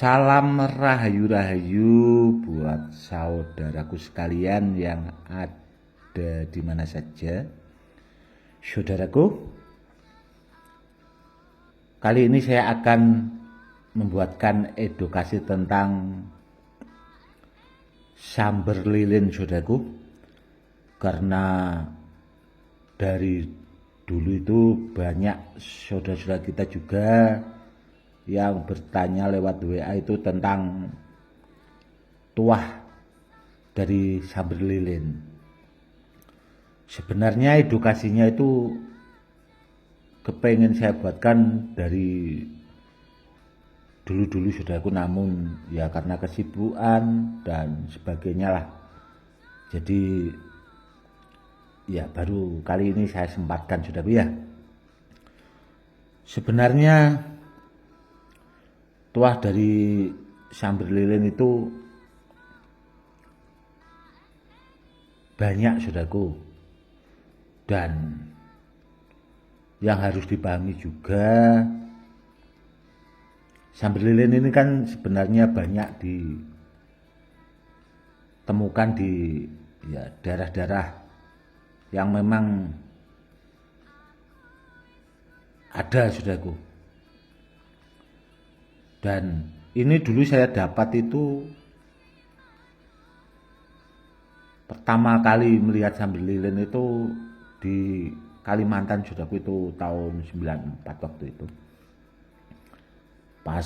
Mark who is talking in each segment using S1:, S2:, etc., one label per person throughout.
S1: Salam rahayu-rahayu buat saudaraku sekalian yang ada di mana saja. Saudaraku, kali ini saya akan membuatkan edukasi tentang samber lilin, saudaraku. Karena dari dulu itu banyak saudara-saudara kita juga yang bertanya lewat WA itu tentang tuah dari samber lilin. Sebenarnya edukasinya itu kepengen saya buatkan dari dulu-dulu saudaraku, namun ya karena kesibukan dan sebagainya lah. Jadi ya baru kali ini saya sempatkan, saudaraku ya. Sebenarnya tuah dari samber lilin itu banyak, saudaraku, dan yang harus dipahami juga, samber lilin ini kan sebenarnya banyak ditemukan di ya daerah-daerah yang memang ada, saudaraku. Dan ini dulu saya dapat itu pertama kali melihat samber lilin itu di Kalimantan, saudaraku, itu tahun 94 waktu itu. Pas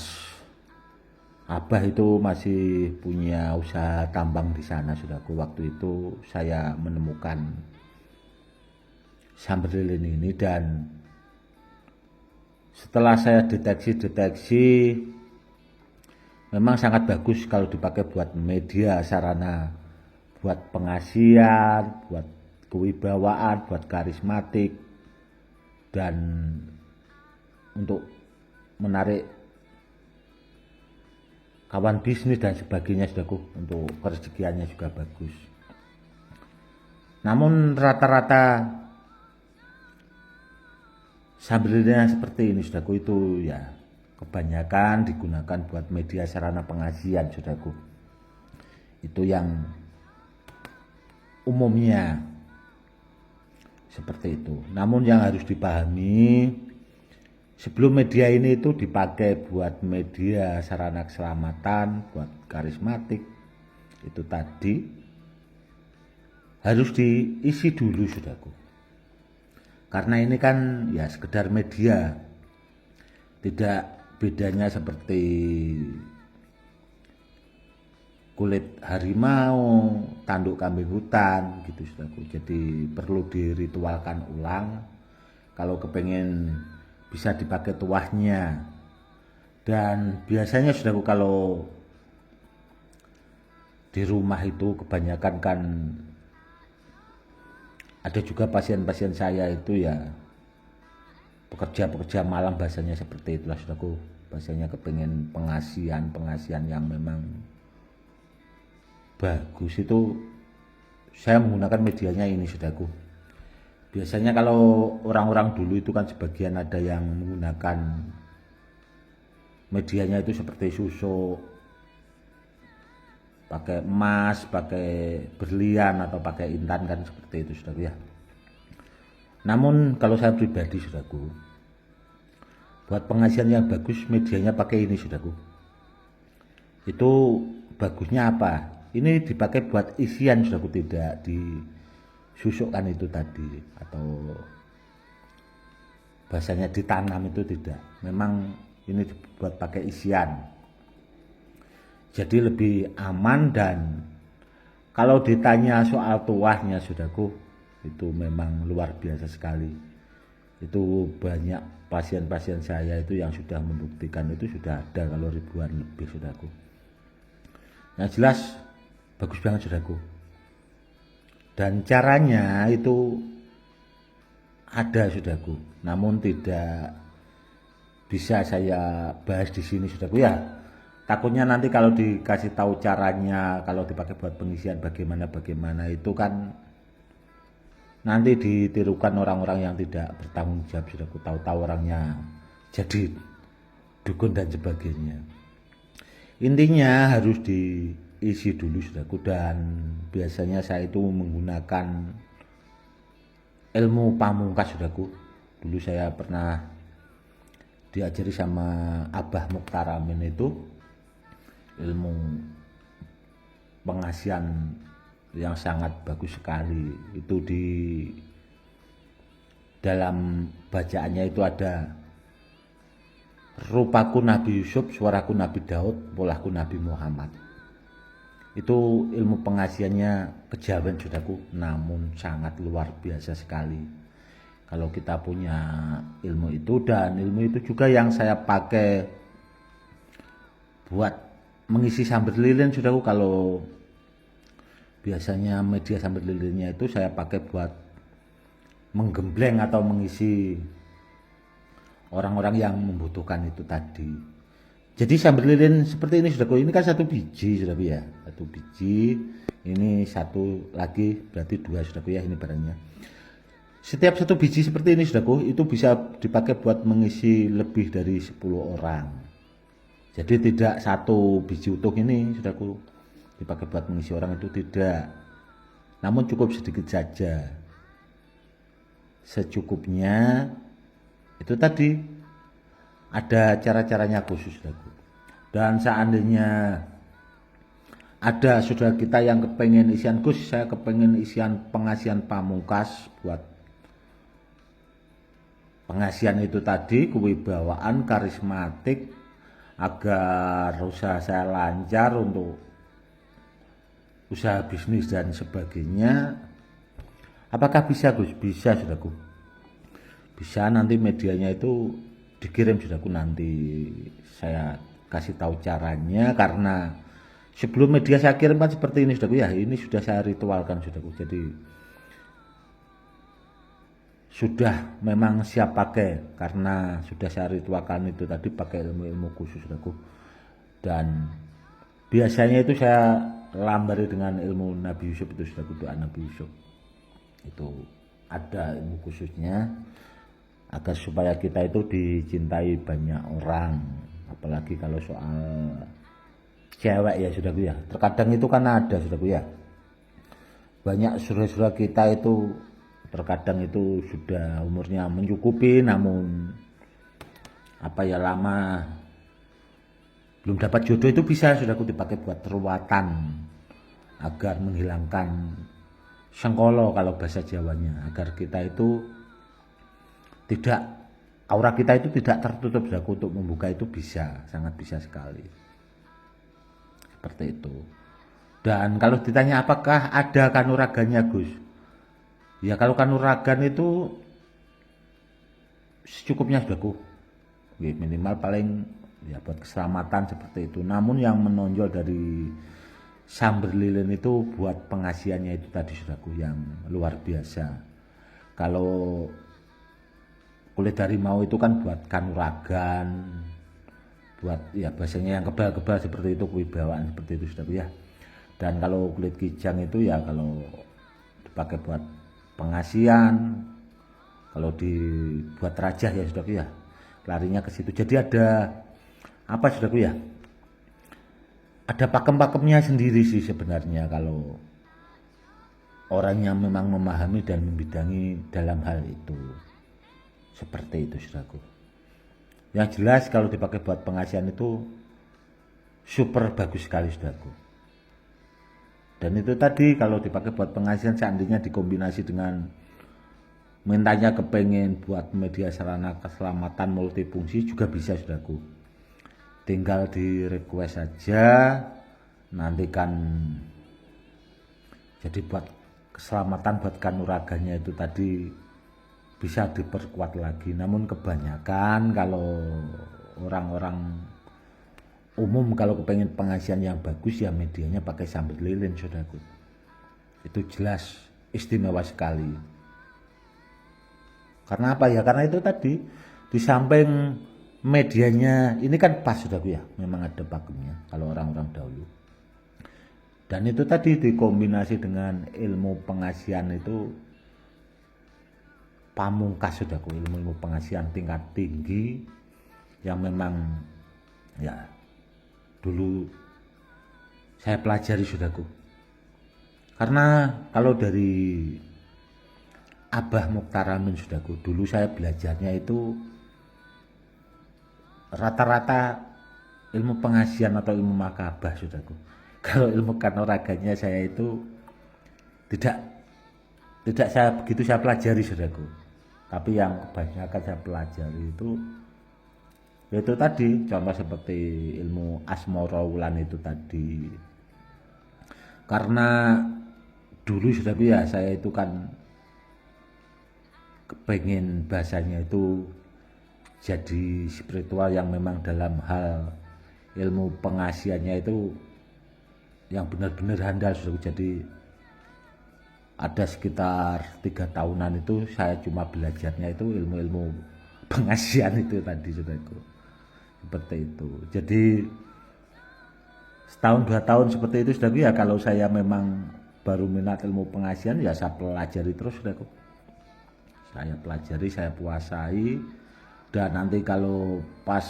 S1: Abah itu masih punya usaha tambang di sana, saudaraku. Waktu itu saya menemukan samber lilin ini, dan setelah saya deteksi memang sangat bagus kalau dipakai buat media sarana, buat pengasihan, buat kewibawaan, buat karismatik, dan untuk menarik kawan bisnis dan sebagainya, saudaraku. Untuk kerezekiannya juga bagus. Namun rata-rata samber lilin seperti ini, saudaraku, itu ya kebanyakan digunakan buat media sarana pengasihan, saudaraku. Itu yang umumnya seperti itu. Namun yang harus dipahami, sebelum media ini itu dipakai buat media sarana keselamatan, buat karismatik, itu tadi harus diisi dulu, saudaraku. Karena ini kan ya sekedar media, tidak bedanya seperti kulit harimau, tanduk kambing hutan gitu, saudaraku. Jadi perlu diritualkan ulang kalau kepengen bisa dipakai tuahnya. Dan biasanya, saudaraku, kalau di rumah itu kebanyakan kan ada juga pasien-pasien saya itu ya pekerja-pekerja malam, bahasanya seperti itulah, saudaraku. Bahasanya kepengen pengasihan yang memang bagus, itu saya menggunakan medianya ini, saudaraku. Biasanya kalau orang-orang dulu itu kan sebagian ada yang menggunakan medianya itu seperti susuk, pakai emas, pakai berlian, atau pakai intan, kan seperti itu, saudaraku ya. Namun kalau saya pribadi, saudaraku, buat pengasihan yang bagus medianya pakai ini, saudaraku. Itu bagusnya apa? Ini dipakai buat isian, saudaraku, tidak disusukkan itu tadi, atau bahasanya ditanam, itu tidak. Memang ini dibuat pakai isian. Jadi lebih aman. Dan kalau ditanya soal tuahnya, saudaraku, itu memang luar biasa sekali. Itu banyak pasien-pasien saya itu yang sudah membuktikan, itu sudah ada kalau ribuan lebih, saudaraku. Yang jelas bagus banget, saudaraku. Dan caranya itu ada, saudaraku, namun tidak bisa saya bahas di sini, saudaraku ya. Takutnya nanti kalau dikasih tahu caranya, kalau dipakai buat pengisian bagaimana itu kan nanti ditirukan orang-orang yang tidak bertanggung jawab, saudaraku. Tahu-tahu orangnya jadi dukun dan sebagainya. Intinya harus diisi dulu saudaraku, dan biasanya saya itu menggunakan ilmu pamungkas saudaraku. Dulu saya pernah diajari sama Abah Mukhtar Amin itu ilmu pengasihan yang sangat bagus sekali. Itu di dalam bacaannya itu ada rupaku Nabi Yusuf, suaraku Nabi Daud, polahku Nabi Muhammad. Itu ilmu pengasihannya kejawen saudaraku, namun sangat luar biasa sekali kalau kita punya ilmu itu. Dan ilmu itu juga yang saya pakai buat mengisi sambil lilin saudaraku. Kalau biasanya media sambil lilinnya itu saya pakai buat menggembleng atau mengisi orang-orang yang membutuhkan itu tadi. Jadi sambil lilin seperti ini saudaraku, ini kan 1 biji saudaraku ya, 1 biji, ini 1 lagi berarti 2 saudaraku ya, ini barangnya. Setiap 1 biji seperti ini saudaraku itu bisa dipakai buat mengisi lebih dari 10 orang. Jadi tidak 1 biji utuh ini saudaraku dipakai buat mengisi orang, itu tidak, namun cukup sedikit saja, secukupnya. Itu tadi ada cara-caranya khusus saudaraku. Dan seandainya ada saudara kita yang kepengen isian khusus, saya kepengen isian pengasihan pamungkas buat pengasihan itu tadi, kewibawaan, karismatik, agar usaha saya lancar untuk usaha bisnis dan sebagainya. Apakah bisa Gus? Bisa saudaraku. Bisa, nanti medianya itu dikirim saudaraku, nanti saya kasih tahu caranya. Karena sebelum media saya kirimkan seperti ini saudaraku ya, ini sudah saya ritualkan saudaraku, jadi sudah memang siap pakai, karena sudah saya ritualkan itu tadi pakai ilmu-ilmu khusus saudaraku. Dan biasanya itu saya lambari dengan ilmu Nabi Yusuf itu saudaraku, doa Nabi Yusuf itu ada ilmu khususnya agar supaya kita itu dicintai banyak orang. Apalagi kalau soal cewek ya saudaraku ya, terkadang itu kan ada saudaraku ya, banyak saudara-saudara kita itu terkadang itu sudah umurnya mencukupi, namun lama belum dapat jodoh. Itu bisa saudaraku dipakai buat ruwatan agar menghilangkan sengkolo kalau bahasa Jawanya, agar kita itu tidak, aura kita itu tidak tertutup saudaraku. Untuk membuka itu bisa, sangat bisa sekali seperti itu. Dan kalau ditanya apakah ada kanuragannya Gus, ya kalau kanuragan itu secukupnya saudaraku, minimal paling ya buat keselamatan seperti itu. Namun yang menonjol dari samber lilin itu buat pengasihannya itu tadi saudaraku, yang luar biasa. Kalau kulit harimau itu kan buat kanuragan, buat ya bahasanya yang kebal-kebal seperti itu, kewibawaan seperti itu saudaraku ya. Dan kalau kulit kijang itu ya kalau dipakai buat pengasihan, kalau dibuat raja ya saudaraku ya, larinya ke situ. Jadi ada apa saudaraku ya, ada pakem-pakemnya sendiri sih sebenarnya kalau orang yang memang memahami dan membidangi dalam hal itu, seperti itu saudaraku. Yang jelas kalau dipakai buat pengasihan itu super bagus sekali saudaraku. Dan itu tadi kalau dipakai buat pengasihan, seandainya dikombinasi dengan mintanya kepengen buat media sarana keselamatan multifungsi juga bisa saudaraku. Tinggal di request saja, nanti kan jadi buat keselamatan, buat kanuragannya itu tadi bisa diperkuat lagi. Namun kebanyakan kalau orang-orang umum kalau kepengen pengasihan yang bagus ya medianya pakai sambil lilin saudaraku. Itu jelas istimewa sekali. Karena apa ya? Karena itu tadi di samping medianya ini kan pas saudaraku ya, memang ada pakemnya kalau orang-orang dahulu. Dan itu tadi dikombinasi dengan ilmu pengasihan itu pamungkas saudaraku, ilmu pengasihan tingkat tinggi yang memang ya dulu saya pelajari saudaraku. Karena kalau dari Abah Mokhtar Amin saudaraku, dulu saya belajarnya itu rata-rata ilmu pengasihan atau ilmu makabah saudaraku. Kalau ilmu kanoraganya saya itu tidak saya begitu saya pelajari saudaraku. Tapi yang kebanyakan saya pelajari itu yaitu tadi contoh seperti ilmu asmaul itu tadi. Karena dulu saudaraku ya saya itu kan kepengen bahasanya itu jadi spiritual yang memang dalam hal ilmu pengasihannya itu yang benar-benar handal saudaraku. Jadi ada sekitar 3 tahunan itu saya cuma belajarnya itu ilmu-ilmu pengasihan itu tadi saudaraku, seperti itu. Jadi setahun 2 tahun seperti itu saudaraku ya, kalau saya memang baru minat ilmu pengasihan ya saya pelajari terus saudaraku. Saya pelajari, saya puasai, dan nanti kalau pas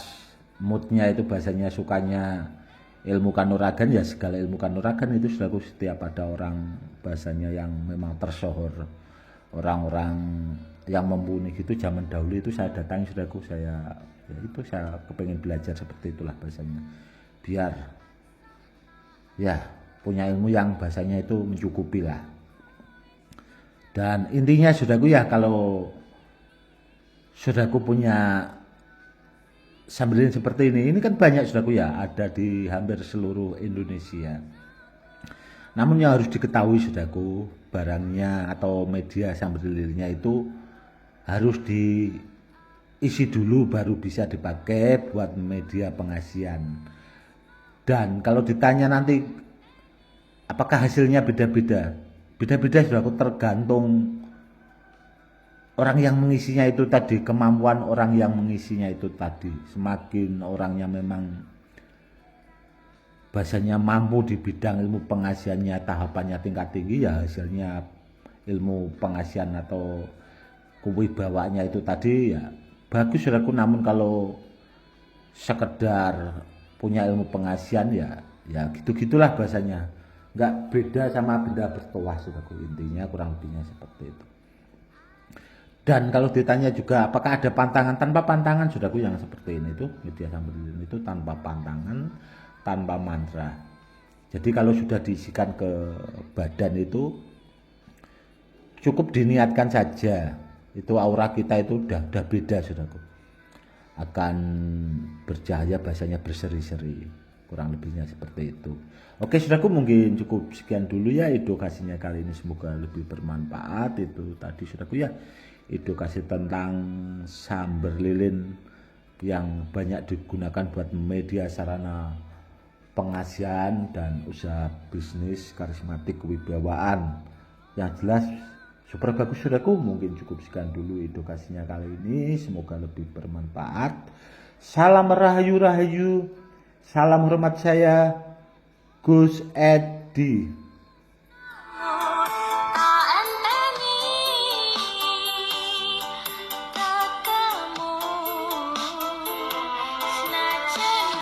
S1: moodnya itu bahasanya sukanya ilmu kanuragan ya segala ilmu kanuragan itu saudaraku. Setiap ada orang bahasanya yang memang tersohor, orang-orang yang mumpuni gitu zaman dahulu itu saya datangi saudaraku. Saya ya itu saya kepengen belajar seperti itulah bahasanya, biar ya punya ilmu yang bahasanya itu mencukupi lah. Dan intinya saudaraku ya, kalau saudaraku punya sambilin seperti ini kan banyak saudaraku ya, ada di hampir seluruh Indonesia. Namun yang harus diketahui saudaraku, barangnya atau media sambilnya itu harus diisi dulu baru bisa dipakai buat media pengasihan. Dan kalau ditanya nanti apakah hasilnya beda-beda? Beda-beda saudaraku, tergantung orang yang mengisinya itu tadi, kemampuan orang yang mengisinya itu tadi. Semakin orangnya memang bahasanya mampu di bidang ilmu pengasihannya, tahapannya tingkat tinggi, ya hasilnya ilmu pengasihan atau kewibawaannya itu tadi ya bagus saudaraku. Namun kalau sekedar punya ilmu pengasihan ya gitu-gitulah bahasanya, nggak beda sama benda bertuah saudaraku. Intinya kurang lebihnya seperti itu. Dan kalau ditanya juga apakah ada pantangan, tanpa pantangan saudaraku yang seperti ini itu media sambilin itu tanpa pantangan, tanpa mantra. Jadi kalau sudah diisikan ke badan itu cukup diniatkan saja, itu aura kita itu udah beda saudaraku, akan bercahaya bahasanya berseri-seri, kurang lebihnya seperti itu. Oke saudaraku, mungkin cukup sekian dulu ya edukasinya kali ini, semoga lebih bermanfaat. Itu tadi saudaraku ya, edukasi tentang samber lilin yang banyak digunakan buat media sarana pengasihan dan usaha bisnis karismatik kewibawaan. Yang jelas super bagus saudaraku. Mungkin cukup sekian dulu edukasinya kali ini, semoga lebih bermanfaat. Salam rahayu, salam hormat saya Gus Edi.